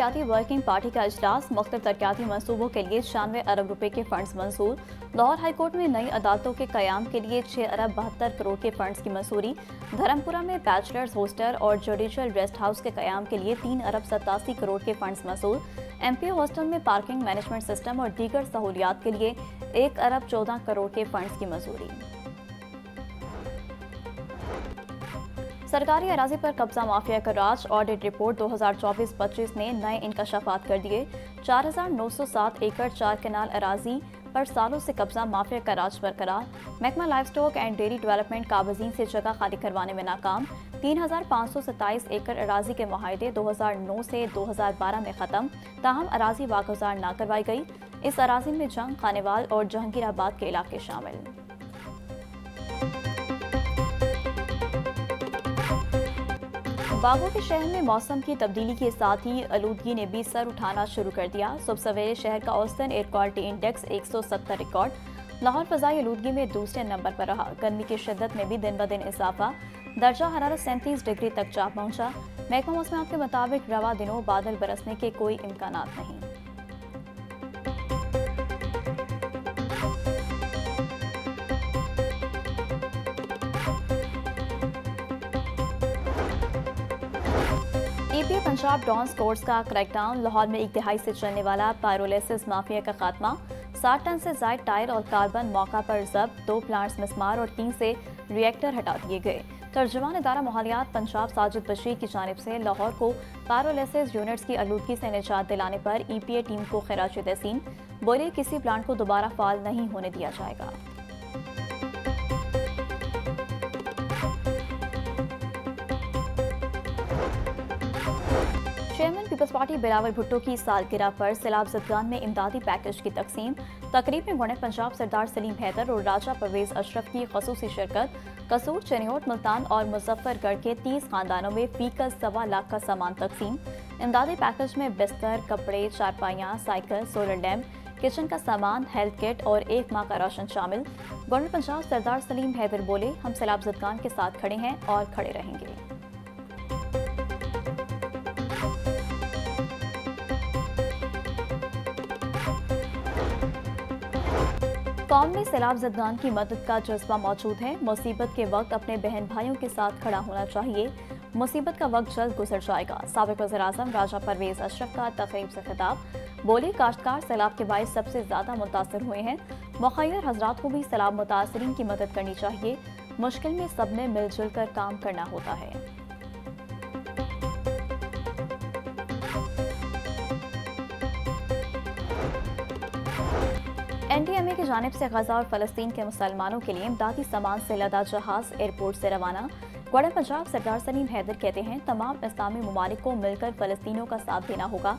तरक्याती working party का इजलास, मुख्तलिफ तरक्याती मनसूबों के लिए 96 अरब रुपए के फंड्स मंजूर। लाहौर हाईकोर्ट में नई अदालतों के कयाम के लिए 6 अरब 72 करोड़ के फंड्स की मंजूरी। धर्मपुरा में बैचलर्स हॉस्टल और जुडिशल रेस्ट हाउस के कयाम के लिए 3 अरब 87 करोड़ के फंड्स मंजूर। MPO हॉस्टल में पार्किंग मैनेजमेंट सिस्टम और दीगर सहूलियात के लिए 1 अरब 14 करोड़ के फंड्स की मंजूरी। सरकारी अराजी पर कब्जा माफिया का राज, ऑडिट रिपोर्ट 2024-25 ने नए इंकशाफात कर दिए। 4907 एकड़ 4 कनाल अराजी पर सालों से कब्जा माफिया का राज बरकरार। महकमा live stock and dairy development काबजीन से जगह खाली करवाने में नाकाम। 3527 एकड़ अराजी के मुआहदे 2009 से 2012 में खत्म, ताहम अराजी वागुजार न करवाई गई। इस अराजी में जंग, खानेवाल और जहांगीराबाद के इलाके शामिल। बागों के शहर में मौसम की तब्दीली के साथ ही आलूदगी ने भी सर उठाना शुरू कर दिया। सुबह सवेरे शहर का औसतन air quality index 170 record. Lahore फजाई आलूदगी में दूसरे नंबर पर रहा। गर्मी की शिद्दत में भी दिन ब दिन इजाफा, दर्जा हरारत 37 डिग्री तक जा पहुंचा। महकमा मौसमियात के मुताबिक रवा दिनों बादल बरसने के कोई इम्कान नहीं। EPA पंजाब डॉन्स कोर्स का क्रैकडाउन। लाहौर में 1 दहाई से चलने वाला पायरोलिसिस माफिया का खात्मा। 60 टन से जायद टायर और कार्बन मौका पर जब्त। 2 प्लांट्स मिसमार और 3 से रिएक्टर हटा दिए गए। तर्जुमान इदारा माहौलियात पंजाब साजिद बशीर की जानिब से लाहौर को पायरोलिसिस यूनिट्स की आलूदगी से निजात दिलाने पर EPA टीम को खिराज तहसीन। बोले किसी प्लांट को दोबारा फाल नहीं होने दिया जाएगा। Chairman Peoples Party Bilawal Bhutto की सालगिरह पर सैलाब ज़दगान में इमदादी पैकेज की तकसीम। तकरीब में गवर्नर पंजाब सरदार सलीम हैदर और राजा परवेज अशरफ की खसूसी शिरकत। कसूर, चनियोट, मुल्तान और मुजफ्फरगढ़ के 30 खानदानों में फीकस 1.25 लाख का सामान तकसीम। इमदादी पैकेज में बिस्तर, कपड़े, चारपाइयाँ, साइकिल, सोलर लैम्प, किचन का सामान, हेल्थ किट और 1 माह का राशन शामिल। गवर्नर पंजाब सरदार सलीम हैदर बोले, हम सैलाब ज़दगान के साथ खड़े हैं और खड़े रहेंगे। कौम में सैलाब ज़दगान की मदद का जज्बा मौजूद है। मुसीबत के वक्त अपने बहन भाइयों के साथ खड़ा होना चाहिए। मुसीबत का वक्त जल्द गुजर जाएगा। साबिक़ वज़ीर-ए-आज़म राजा परवेज अशरफ का तकरीब से खिताब। बोले, काश्तकार सैलाब के बायस सबसे ज्यादा मुतासर हुए हैं। मुखय्यर हजरात को भी सैलाब मुतासरीन की मदद करनी चाहिए। मुश्किल में सबने मिलजुल कर काम करना होता है। NDMA की जानिब से गजा और फलस्तीन के मुसलमानों के लिए इमदादी सामान से लदा जहाज एयरपोर्ट से रवाना। गवर्नर पंजाब सरदार सलीम हैदर कहते हैं, तमाम इस्लामी ममालिक को मिलकर फलस्तीनियों का साथ देना होगा।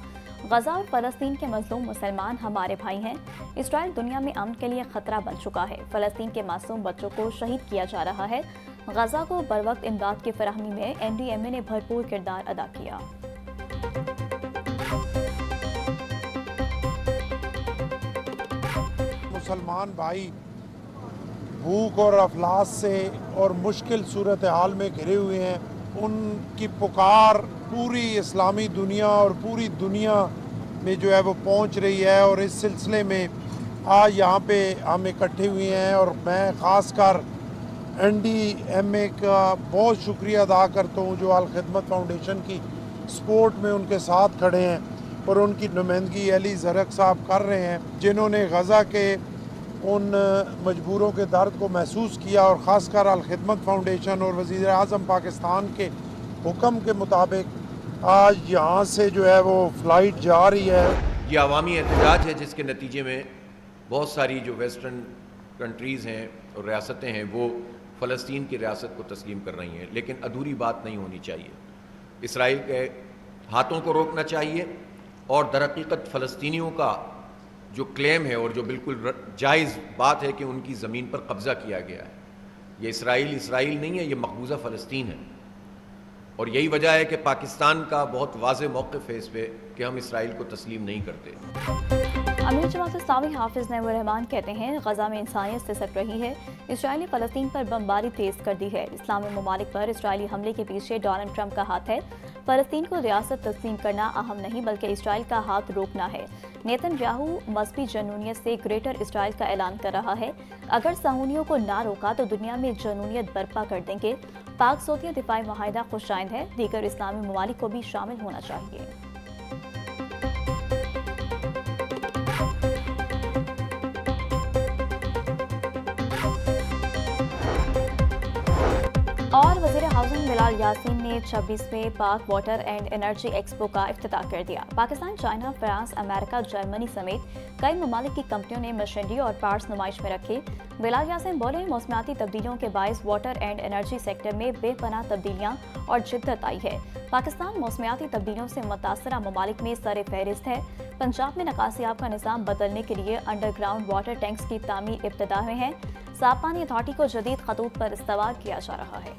गजा और फलस्तीन के मजलूम मुसलमान हमारे भाई हैं। इसराइल दुनिया में अमन के लिए खतरा बन चुका है। फलस्तीन के मासूम बच्चों को शहीद किया जा रहा है। गजा को बरवक्त इमदाद की फराहमी में NDMA ने भरपूर किरदार अदा किया। मुसलमान भाई भूख और अफलास से और मुश्किल सूरत हाल में घिरे हुए हैं। उनकी पुकार पूरी इस्लामी दुनिया और पूरी दुनिया में जो है वो पहुंच रही है और इस सिलसिले में आज यहाँ पे हम इकट्ठे हुए हैं और मैं ख़ासकर NDMA का बहुत शुक्रिया अदा करता हूँ जो अल खिदमत फाउंडेशन की सपोर्ट में उनके साथ खड़े हैं और उनकी नुमाइंदगी अली ज़रक साहब कर रहे हैं, जिन्होंने गज़ा के उन मजबूरों के दर्द को महसूस किया और ख़ासकर अल खिदमत फाउंडेशन और वज़ीर-ए-आज़म पाकिस्तान के हुक्म के मुताबिक आज यहाँ से जो है वो फ़्लाइट जा रही है। ये अवामी एहतजाज है जिसके नतीजे में बहुत सारी जो वेस्टर्न कंट्रीज़ हैं और रियासतें हैं वो फ़लस्तीन की रियासत को तस्लीम कर रही हैं, लेकिन अधूरी बात नहीं होनी चाहिए। इसराइल के हाथों को रोकना चाहिए और दरहकीकत फ़लस्तीनियों का जो क्लेम है और जो बिल्कुल जायज़ बात है कि उनकी ज़मीन पर कब्ज़ा किया गया है, ये इसराइल नहीं है, ये मकबूजा फ़लस्तीन है। और यही वजह है कि पाकिस्तान का बहुत वाज़ेह मौक़िफ़ है इस पर कि हम इसराइल को तस्लीम नहीं करते। अमीर जमात इस्लामी हाफिज नईमुर रहमान कहते हैं गजा में इंसानियत सिसक रही है। इसराइल ने फ़लस्तीन पर बमबारी तेज कर दी है। इस्लामी ममालिक पर इसराइली हमले के पीछे डोनाल्ड ट्रंप का हाथ है। फ़लस्तीन को रियासत तस्लीम करना अहम नहीं बल्कि इसराइल का हाथ रोकना है। नेतन्याहू मजहबी जनूनियत से ग्रेटर इसराइल का ऐलान कर रहा है। अगर सहूनियों को ना रोका तो दुनिया में जनूनियत बर्पा कर देंगे। पाक सऊदीया दिफाई माहिदा खुशाइंद है। दीगर इस्लामी ममालिक को भी शामिल होना चाहिए। और वज़ीर हाउसिंग बिलाल यासीन ने 26वें पाक वाटर एंड एनर्जी एक्सपो का इफ्तिताह कर दिया। Pakistan, China, France, America, Germany समेत कई ममालिक की कंपनियों ने मशीनरी और पार्ट्स नुमाइश में रखे। बिलाल यासीन बोले, मौसमियाती तब्दीलियों के बायस वाटर एंड एनर्जी सेक्टर में बेपनाह तब्दीलियां और जिद्दत आई है। पाकिस्तान मौसमियाती तब्दीलियों से मुतासरा ममालिक में सर फहरिस्त है। पंजाब में निकासियाब का निज़ाम बदलने के लिए अंडरग्राउंड वाटर टैंक्स की तामीर इब्तिदा में है। साफ पानी अथॉरिटी को जदीद खतूत पर इस्तेमाल किया जा रहा है।